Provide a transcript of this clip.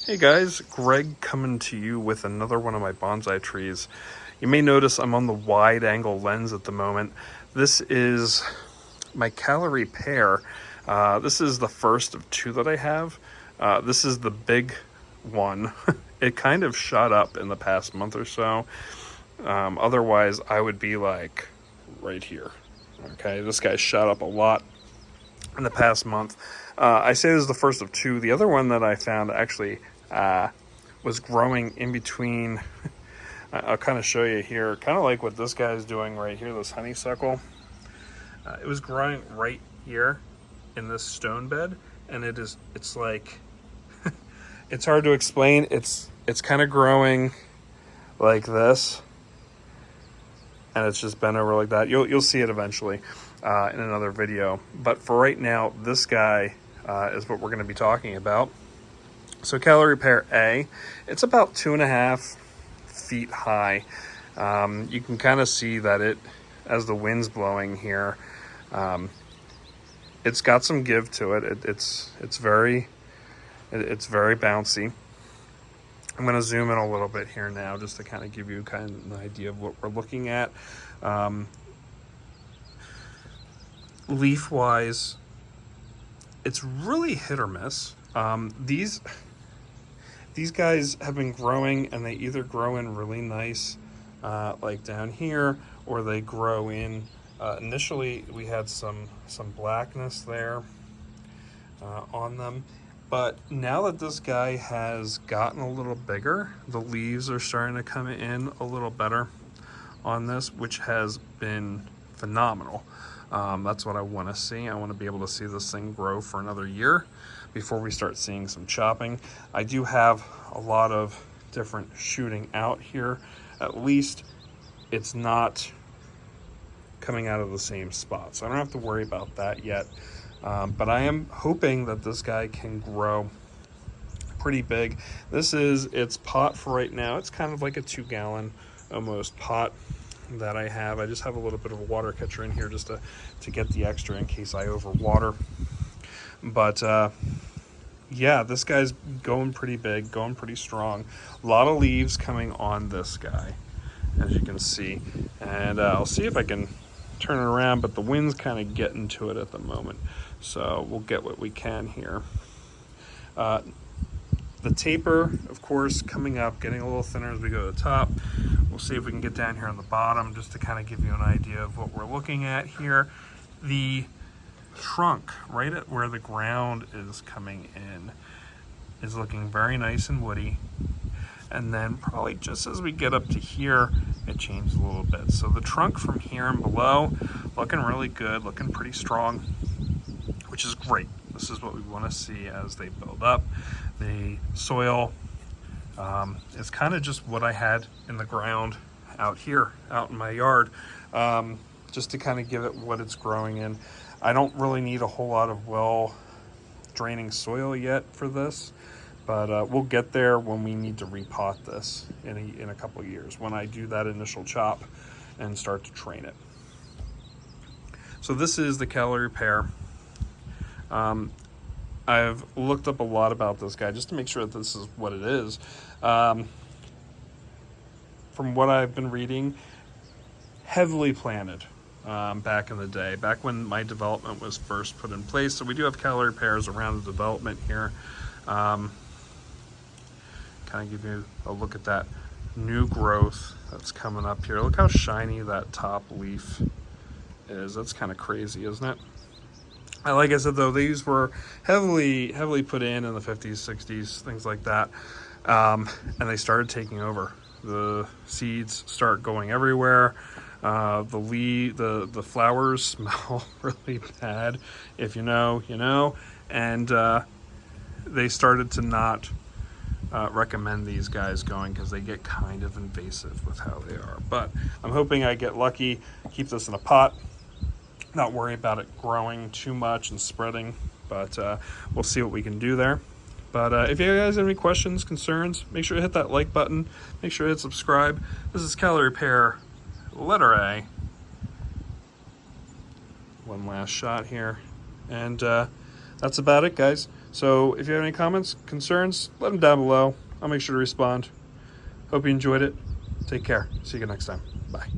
Hey guys, Greg coming to you with another one of my bonsai trees. You may notice I'm on the wide angle lens at the moment. This is my calorie pear. This is the first of two that I have. This is the big one. It kind of shot up in the past month or so. Otherwise, I would be like right here. Okay, this guy shot up a lot in the past month. I say this is the first of two. The other one that I found actually was growing in between. I'll kind of show you here, kind of like what this guy is doing right here, this honeysuckle. It was growing right here in this stone bed, and it's like, it's hard to explain. It's kind of growing like this, and it's just bent over like that. You'll see it eventually in another video. But for right now, this guy is what we're going to be talking about. So calorie pear A, it's about 2.5 feet high. You can kind of see that it, as the wind's blowing here, it's got some give to it. It's very bouncy. I'm going to zoom in a little bit here now just to kind of give you kind of an idea of what we're looking at. Leaf wise, it's really hit or miss. These guys have been growing, and they either grow in really nice, like down here, or they grow in, initially we had some blackness there on them. But now that this guy has gotten a little bigger, the leaves are starting to come in a little better on this, which has been phenomenal. That's what I want to see. I want to be able to see this thing grow for another year before we start seeing some chopping. I do have a lot of different shooting out here. At least it's not coming out of the same spot, so I don't have to worry about that yet. But I am hoping that this guy can grow pretty big. This is its pot for right now. It's kind of like a 2-gallon almost pot that I have. I just have a little bit of a water catcher in here just to get the extra in case I overwater. But yeah, this guy's going pretty big, going pretty strong. A lot of leaves coming on this guy, as you can see. And I'll see if I can turn it around, but the wind's kind of getting to it at the moment. So we'll get what we can here. The taper, of course, coming up, getting a little thinner as we go to the top. We'll see if we can get down here on the bottom just to kind of give you an idea of what we're looking at here. The trunk, right at where the ground is coming in, is looking very nice and woody. And then probably just as we get up to here, it changes a little bit. So the trunk from here and below, looking really good, looking pretty strong, which is great. This is what we want to see as they build up. The soil is kind of just what I had in the ground out here, out in my yard, just to kind of give it what it's growing in. I don't really need a whole lot of well draining soil yet for this, but we'll get there when we need to repot this in a couple of years, when I do that initial chop and start to train it. So this is the calorie pear. I've looked up a lot about this guy just to make sure that this is what it is. From what I've been reading, heavily planted back in the day, back when my development was first put in place. So we do have calorie pears around the development here. Kind of give you a look at that new growth that's coming up here. Look how shiny that top leaf is. That's kind of crazy, isn't it? Like I said, though, these were heavily put in the 50s, 60s, things like that, and they started taking over. The seeds start going everywhere. The flowers smell really bad. If you know, you know. And they started to not recommend these guys going because they get kind of invasive with how they are. But I'm hoping I get lucky, keep this in a pot, not worry about it growing too much and spreading, but we'll see what we can do there. But if you guys have any questions, concerns, make sure to hit that like button. Make sure to hit subscribe. This is calorie pear, letter A. One last shot here. And that's about it, guys. So if you have any comments, concerns, let them down below. I'll make sure to respond. Hope you enjoyed it. Take care. See you next time. Bye.